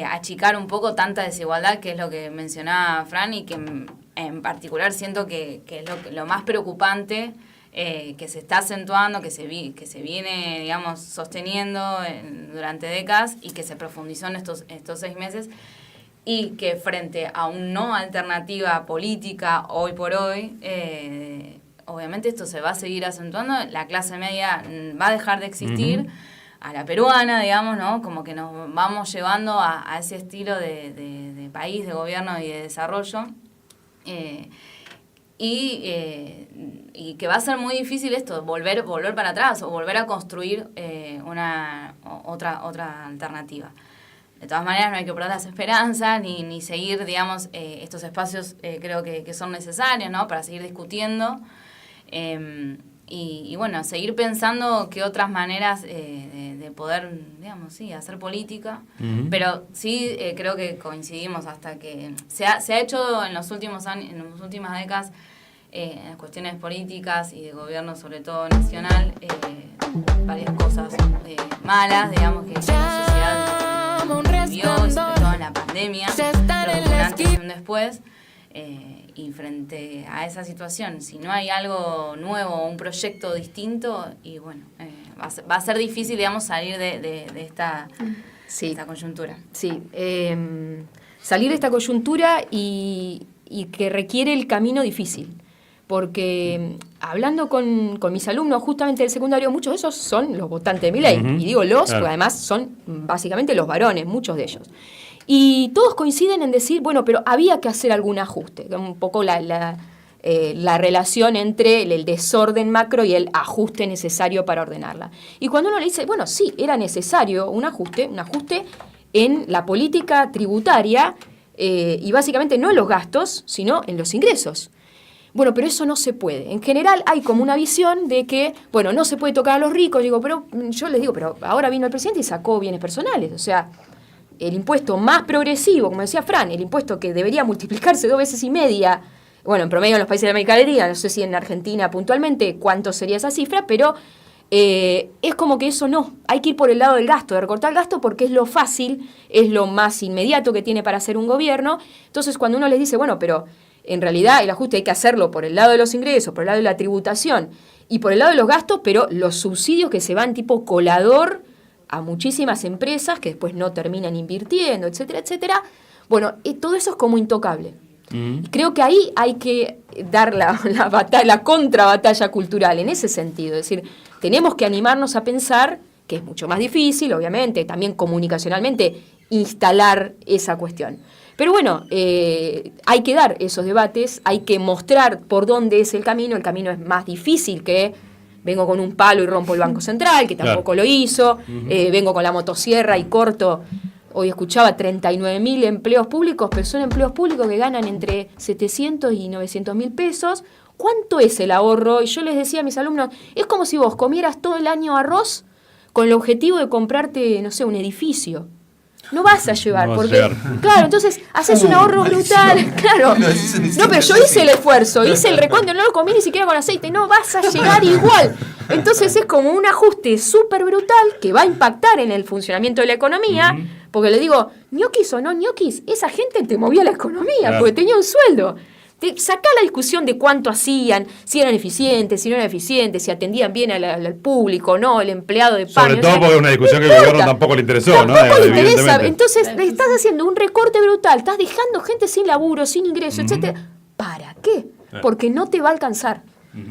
Speaker 3: achicar un poco tanta desigualdad, que es lo que mencionaba Fran, y que en particular siento que es lo más preocupante, que se está acentuando, que se viene, digamos, sosteniendo durante décadas y que se profundizó en estos 6 meses. Y que frente a una no alternativa política hoy por hoy, obviamente esto se va a seguir acentuando, la clase media va a dejar de existir, a la peruana, digamos, ¿no? Como que nos vamos llevando a ese estilo de país, de gobierno y de desarrollo, y que va a ser muy difícil esto, volver para atrás o volver a construir otra alternativa. De todas maneras, no hay que perder las esperanzas ni seguir, digamos, estos espacios creo que son necesarios, ¿no? Para seguir discutiendo y bueno, seguir pensando qué otras maneras de poder, digamos, sí, hacer política. Pero sí creo que coincidimos hasta que se ha hecho en los últimos años, en las últimas décadas, en las cuestiones políticas y de gobierno, sobre todo nacional, varias cosas malas, digamos, que la sociedad vivió, sobre todo en la pandemia, pero un antes y un después, y frente a esa situación, si no hay algo nuevo, un proyecto distinto, y bueno, va a ser difícil, digamos, salir de esta coyuntura. Sí,
Speaker 5: salir de esta coyuntura y que requiere el camino difícil. Porque hablando con mis alumnos justamente del secundario, muchos de esos son los votantes de Milei. Y digo porque además son básicamente los varones, muchos de ellos. Y todos coinciden en decir, bueno, pero había que hacer algún ajuste. Un poco la relación entre el desorden macro y el ajuste necesario para ordenarla. Y cuando uno le dice, bueno, sí, era necesario un ajuste en la política tributaria, y básicamente no en los gastos, sino en los ingresos. Bueno, pero eso no se puede. En general hay como una visión de que, bueno, no se puede tocar a los ricos. Pero yo les digo, pero ahora vino el presidente y sacó bienes personales. O sea, el impuesto más progresivo, como decía Fran, el impuesto que debería multiplicarse 2,5 veces, bueno, en promedio en los países de América Latina, no sé si en Argentina puntualmente cuánto sería esa cifra, pero es como que eso no. Hay que ir por el lado del gasto, de recortar el gasto, porque es lo fácil, es lo más inmediato que tiene para hacer un gobierno. Entonces, cuando uno les dice, bueno, pero en realidad el ajuste hay que hacerlo por el lado de los ingresos, por el lado de la tributación y por el lado de los gastos, pero los subsidios que se van tipo colador a muchísimas empresas que después no terminan invirtiendo, etcétera, etcétera. Bueno, todo eso es como intocable. Creo que ahí hay que dar la contrabatalla cultural en ese sentido. Es decir, tenemos que animarnos a pensar, que es mucho más difícil, obviamente, también comunicacionalmente, instalar esa cuestión. Pero bueno, hay que dar esos debates, hay que mostrar por dónde es el camino es más difícil que vengo con un palo y rompo el Banco Central, que tampoco lo hizo, vengo con la motosierra y corto. Hoy escuchaba 39.000 empleos públicos, pero son empleos públicos que ganan entre 700 y 900.000 pesos. ¿Cuánto es el ahorro? Y yo les decía a mis alumnos, es como si vos comieras todo el año arroz con el objetivo de comprarte, no sé, un edificio. No vas a llevar, claro, entonces haces un ahorro brutal, claro. No, pero yo hice el esfuerzo, hice el recuento, no lo comí ni siquiera con aceite, no vas a llegar igual. Entonces es como un ajuste súper brutal que va a impactar en el funcionamiento de la economía, porque le digo, ñoquis o no ñoquis, esa gente te movía la economía, porque tenía un sueldo. Sacá la discusión de cuánto hacían, si eran eficientes, si no eran eficientes, si atendían bien al público, no, el empleado de paño.
Speaker 1: Sobre todo porque es una discusión que al gobierno tampoco le interesó,
Speaker 5: tampoco le interesa. Entonces le estás haciendo un recorte brutal, estás dejando gente sin laburo, sin ingreso, etcétera. ¿Para qué? Porque no te va a alcanzar.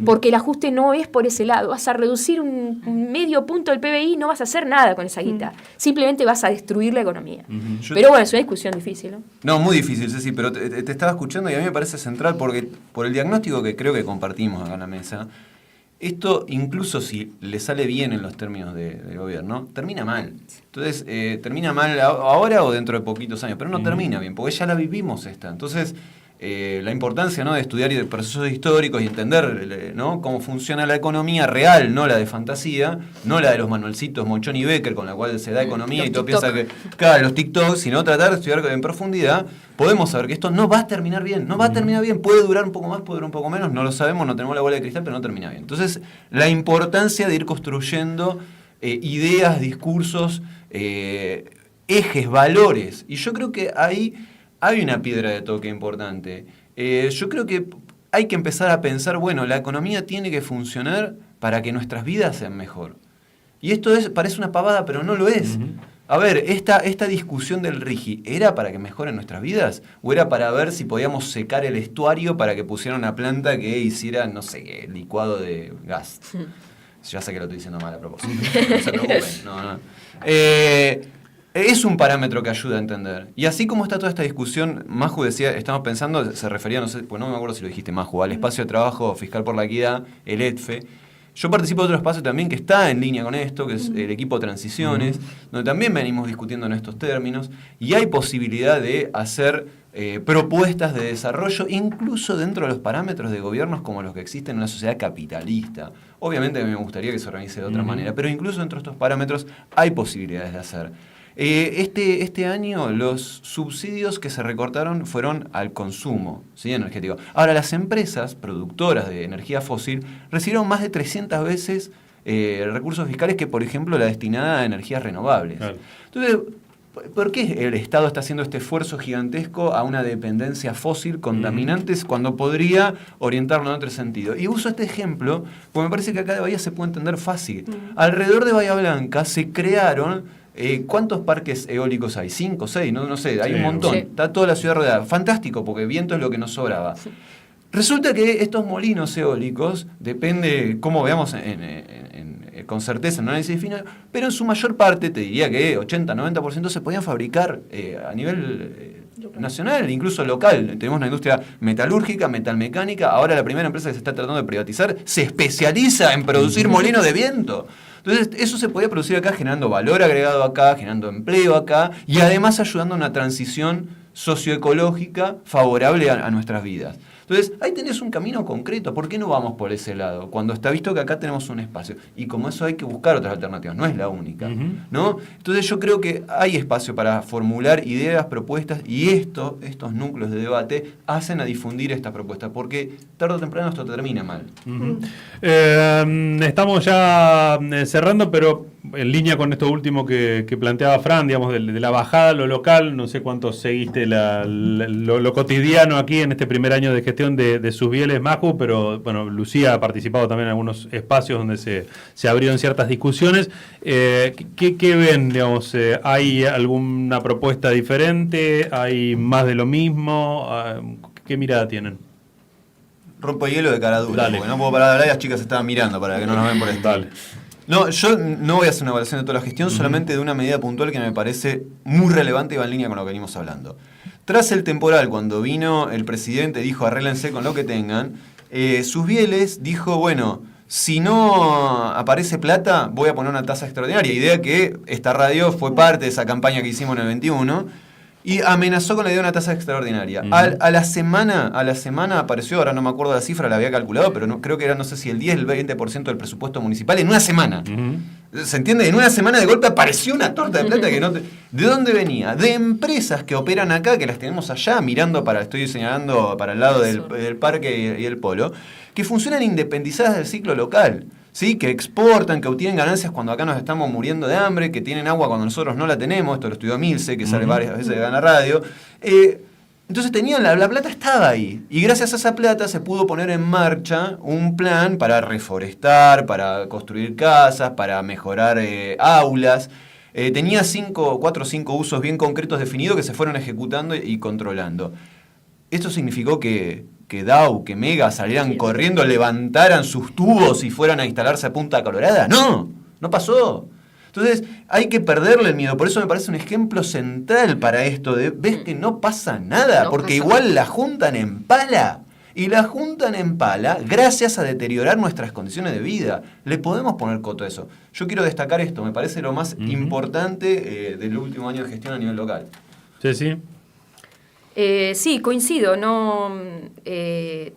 Speaker 5: Porque el ajuste no es por ese lado. Vas a reducir un medio punto del PBI, no vas a hacer nada con esa guita. Simplemente vas a destruir la economía. Pero bueno, es una discusión difícil, ¿no?
Speaker 2: No, muy difícil, Ceci, pero te estaba escuchando y a mí me parece central porque por el diagnóstico que creo que compartimos acá en la mesa, esto incluso si le sale bien en los términos de gobierno, termina mal. Entonces, termina mal ahora o dentro de poquitos años, pero no termina bien, porque ya la vivimos esta. Entonces, la importancia, ¿no?, de estudiar procesos históricos y entender, ¿no?, cómo funciona la economía real, no la de fantasía, no la de los manualcitos Monchón y Becker con la cual se da economía y todo piensa que, claro, los TikTok, sino tratar de estudiar en profundidad, podemos saber que esto no va a terminar bien, puede durar un poco más, puede durar un poco menos, no lo sabemos, no tenemos la bola de cristal, pero no termina bien. Entonces, la importancia de ir construyendo ideas, discursos, ejes, valores, y yo creo que ahí hay una piedra de toque importante. Yo creo que hay que empezar a pensar, bueno, la economía tiene que funcionar para que nuestras vidas sean mejor. Y esto parece una pavada, pero no lo es. A ver, esta discusión del RIGI, ¿era para que mejoren nuestras vidas? ¿O era para ver si podíamos secar el estuario para que pusieran una planta que hiciera, no sé qué, licuado de gas? Ya sé que lo estoy diciendo mal a propósito. No se preocupen. No. Es un parámetro que ayuda a entender. Y así como está toda esta discusión, Maju decía, estamos pensando, se refería, no sé, pues no me acuerdo si lo dijiste, Maju, al espacio de trabajo fiscal por la equidad, el ETFE. Yo participo de otro espacio también que está en línea con esto, que es el equipo Transiciones, donde también venimos discutiendo en estos términos, y hay posibilidad de hacer propuestas de desarrollo, incluso dentro de los parámetros de gobiernos como los que existen en una sociedad capitalista. Obviamente me gustaría que se organice de otra manera, pero incluso dentro de estos parámetros hay posibilidades de hacer. Este año los subsidios que se recortaron fueron al consumo, ¿sí?, energético. Ahora, las empresas productoras de energía fósil recibieron más de 300 veces recursos fiscales que, por ejemplo, la destinada a energías renovables. Claro. Entonces, ¿por qué el Estado está haciendo este esfuerzo gigantesco a una dependencia fósil, contaminantes, cuando podría orientarlo en otro sentido? Y uso este ejemplo porque me parece que acá de Bahía se puede entender fácil. Alrededor de Bahía Blanca se crearon... ¿cuántos parques eólicos hay? 5, 6, no sé, hay un montón. Sí. Está toda la ciudad rodeada. Fantástico, porque viento es lo que nos sobraba. Sí. Resulta que estos molinos eólicos, depende cómo veamos con certeza en un análisis fino, pero en su mayor parte, te diría que 80-90% se podían fabricar a nivel nacional, incluso local. Tenemos una industria metalúrgica, metalmecánica. Ahora la primera empresa que se está tratando de privatizar se especializa en producir molinos de viento. Entonces, eso se podía producir acá, generando valor agregado acá, generando empleo acá, y además ayudando a una transición socioecológica favorable a nuestras vidas. Entonces, ahí tenés un camino concreto. ¿Por qué no vamos por ese lado? Cuando está visto que acá tenemos un espacio. Y como eso hay que buscar otras alternativas, no es la única, ¿no? Entonces yo creo que hay espacio para formular ideas, propuestas, y estos núcleos de debate hacen a difundir estas propuestas, porque tarde o temprano esto termina mal.
Speaker 1: Estamos ya cerrando, pero en línea con esto último que planteaba Fran, digamos, de la bajada a lo local, no sé cuánto seguiste lo cotidiano aquí en este primer año de gestión de Susbieles Maju, pero bueno, Lucía ha participado también en algunos espacios donde se abrieron ciertas discusiones. ¿Qué ven, digamos? ¿Hay alguna propuesta diferente? ¿Hay más de lo mismo? ¿Qué mirada tienen?
Speaker 2: Rompo hielo de cara dura, porque no puedo parar de hablar y las chicas estaban mirando para que no nos ven por esto.
Speaker 1: Dale.
Speaker 2: No, yo no voy a hacer una evaluación de toda la gestión, solamente de una medida puntual que me parece muy relevante y va en línea con lo que venimos hablando. Tras el temporal, cuando vino el presidente, dijo arréglense con lo que tengan, Susbieles dijo, bueno, si no aparece plata, voy a poner una tasa extraordinaria. Idea que esta radio fue parte de esa campaña que hicimos en el 21, y amenazó con la idea de una tasa extraordinaria. A la semana apareció, ahora no me acuerdo la cifra, la había calculado, pero no, creo que era, no sé si el 10, el 20% del presupuesto municipal en una semana. ¿Se entiende? En una semana de golpe apareció una torta de plata que no te... ¿De dónde venía? De empresas que operan acá, que las tenemos allá, estoy señalando para el lado del parque y el polo, que funcionan independizadas del ciclo local. ¿Sí? Que exportan, que obtienen ganancias cuando acá nos estamos muriendo de hambre, que tienen agua cuando nosotros no la tenemos. Esto lo estudió Milce, que sale varias veces de Gana Radio. Entonces tenían la plata estaba ahí. Y gracias a esa plata se pudo poner en marcha un plan para reforestar, para construir casas, para mejorar aulas. Tenía 4 o 5 usos bien concretos definidos que se fueron ejecutando y controlando. Esto significó que Dow, que Mega salieran corriendo, levantaran sus tubos y fueran a instalarse a Punta Colorada. No pasó. Entonces hay que perderle el miedo. Por eso me parece un ejemplo central para esto de, ves que no pasa nada, porque igual la juntan en pala. Y la juntan en pala gracias a deteriorar nuestras condiciones de vida. Le podemos poner coto a eso. Yo quiero destacar esto, me parece lo más importante del último año de gestión a nivel local.
Speaker 1: Sí.
Speaker 5: Sí, coincido.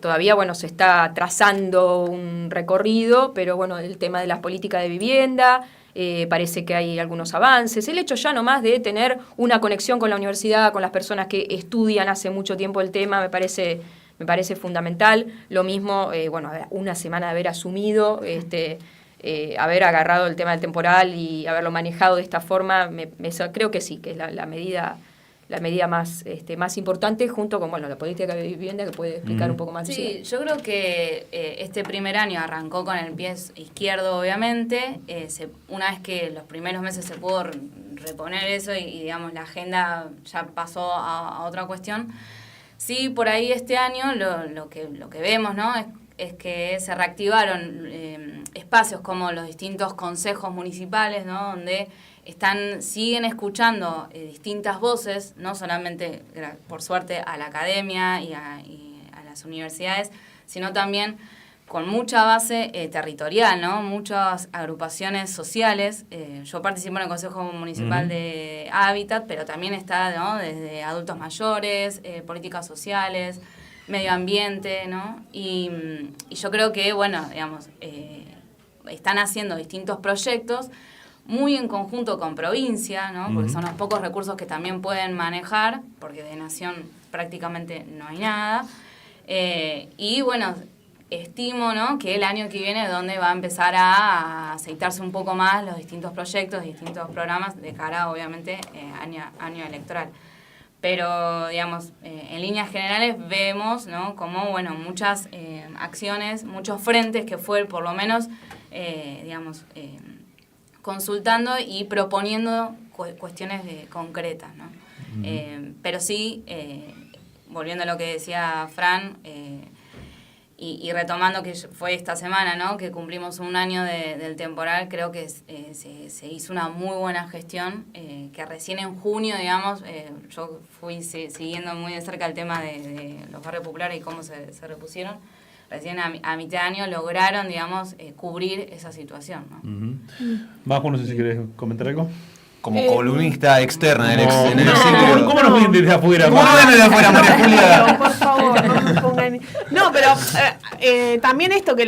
Speaker 5: Todavía se está trazando un recorrido, pero el tema de las políticas de vivienda, parece que hay algunos avances. El hecho ya nomás de tener una conexión con la universidad, con las personas que estudian hace mucho tiempo el tema, me parece fundamental. Lo mismo, una semana de haber asumido, haber agarrado el tema del temporal y haberlo manejado de esta forma, creo que sí, que es la medida más importante, junto con la política de vivienda, que puede explicar un poco más.
Speaker 3: Sí, yo creo que este primer año arrancó con el pie izquierdo, obviamente. Una vez que los primeros meses se pudo reponer eso y digamos, la agenda ya pasó a otra cuestión. Sí, por ahí este año lo que vemos, ¿no? es que se reactivaron espacios como los distintos consejos municipales, ¿no? Donde siguen escuchando distintas voces, no solamente, por suerte, a la academia y a las universidades, sino también con mucha base territorial, ¿no? Muchas agrupaciones sociales. Yo participo en el Consejo Municipal de Hábitat, pero también está, ¿no? Desde adultos mayores, políticas sociales, medio ambiente, ¿no? Y yo creo que, están haciendo distintos proyectos muy en conjunto con provincia, ¿no? Porque son los pocos recursos que también pueden manejar, porque de nación prácticamente no hay nada. Estimo, ¿no? Que el año que viene es donde va a empezar a aceitarse un poco más los distintos proyectos, distintos programas, de cara, obviamente, año electoral. Pero, en líneas generales vemos, ¿no? Como, muchas acciones, muchos frentes que fue, por lo menos, consultando y proponiendo cuestiones concretas, ¿no? Pero sí, volviendo a lo que decía Fran, y retomando que fue esta semana, ¿no? Que cumplimos un año del temporal, creo que se hizo una muy buena gestión, que recién en junio, yo fui siguiendo muy de cerca el tema de los barrios populares y cómo se repusieron. Recién a mitad de año lograron, cubrir esa situación, ¿no?
Speaker 1: Majo, no sé si querés comentar algo.
Speaker 2: como columnista externa del en el
Speaker 1: No,
Speaker 2: círculo.
Speaker 1: ¿Cómo nos ven desde afuera?
Speaker 2: ¿Cómo nos ven desde afuera, María Julia?
Speaker 4: No, por favor, no me pongan. No, pero también esto que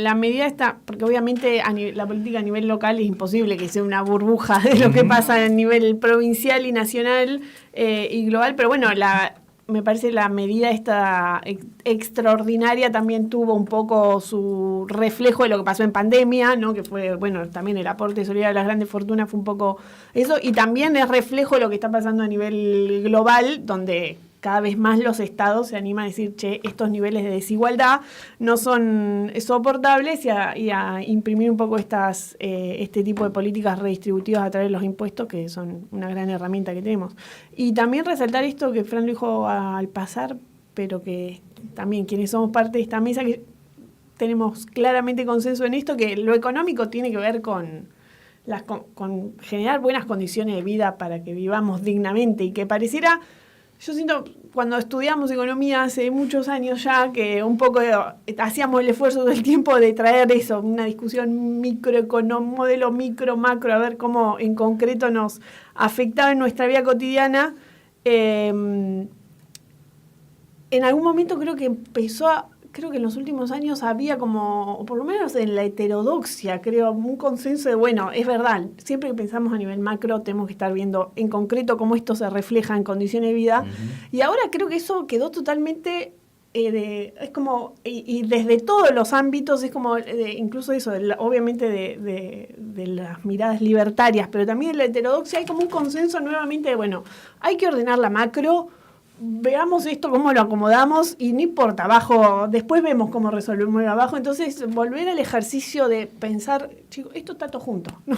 Speaker 4: la medida está, porque obviamente la política a nivel local es imposible que sea una burbuja de lo que pasa a nivel provincial y nacional y global, pero bueno, me parece la medida esta extraordinaria también tuvo un poco su reflejo de lo que pasó en pandemia, ¿no? Que fue, bueno, también el aporte solidario de las grandes fortunas fue un poco eso, y también es reflejo de lo que está pasando a nivel global, donde cada vez más los estados se animan a decir, che, estos niveles de desigualdad no son soportables y a imprimir un poco este tipo de políticas redistributivas a través de los impuestos, que son una gran herramienta que tenemos. Y también resaltar esto que Fran lo dijo al pasar, pero que también quienes somos parte de esta mesa, que tenemos claramente consenso en esto, que lo económico tiene que ver con generar buenas condiciones de vida para que vivamos dignamente y que pareciera... Yo siento, cuando estudiamos economía hace muchos años ya, que un poco hacíamos el esfuerzo del tiempo de traer eso, una discusión modelo micro, macro, a ver cómo en concreto nos afectaba en nuestra vida cotidiana. En algún momento creo que en los últimos años había como, o por lo menos en la heterodoxia, creo, un consenso de, bueno, es verdad, siempre que pensamos a nivel macro tenemos que estar viendo en concreto cómo esto se refleja en condiciones de vida. Y ahora creo que eso quedó totalmente, es como, y desde todos los ámbitos, es como, incluso eso, obviamente de las miradas libertarias, pero también en la heterodoxia hay como un consenso nuevamente de, bueno, hay que ordenar la macro, veamos esto, cómo lo acomodamos y no importa, abajo, después vemos cómo resolvemos el abajo. Entonces, volver al ejercicio de pensar, chicos, esto está todo junto, ¿no?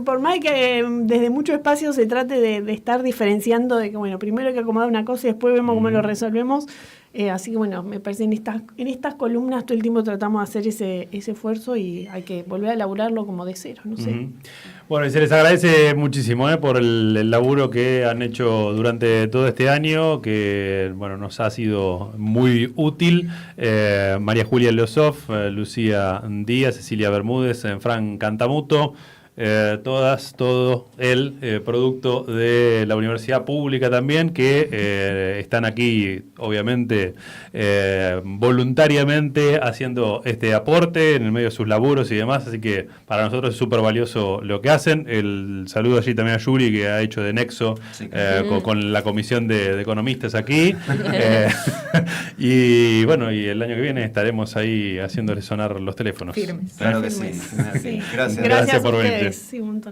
Speaker 4: Por más que desde muchos espacios se trate de estar diferenciando de que, bueno, primero hay que acomodar una cosa y después vemos cómo lo resolvemos. Así que, bueno, me parece en estas columnas todo el tiempo tratamos de hacer ese esfuerzo y hay que volver a elaborarlo como de cero, no sé.
Speaker 1: Bueno, y se les agradece muchísimo por el laburo que han hecho durante todo este año, que bueno, nos ha sido muy útil. María Julia Lozof, Lucía Díaz, Cecilia Bermúdez, Fran Cantamuto, todo el producto de la universidad pública también, que están aquí obviamente voluntariamente haciendo este aporte en el medio de sus laburos y demás, así que para nosotros es súper valioso lo que hacen. El saludo allí también a Yuri, que ha hecho de nexo con la comisión de economistas aquí. Y bueno, y el año que viene estaremos ahí haciéndole sonar los teléfonos.
Speaker 5: Firmes.
Speaker 2: Claro que sí.
Speaker 4: Sí.
Speaker 2: Gracias.
Speaker 1: Gracias por venir.
Speaker 4: Sí, un montón.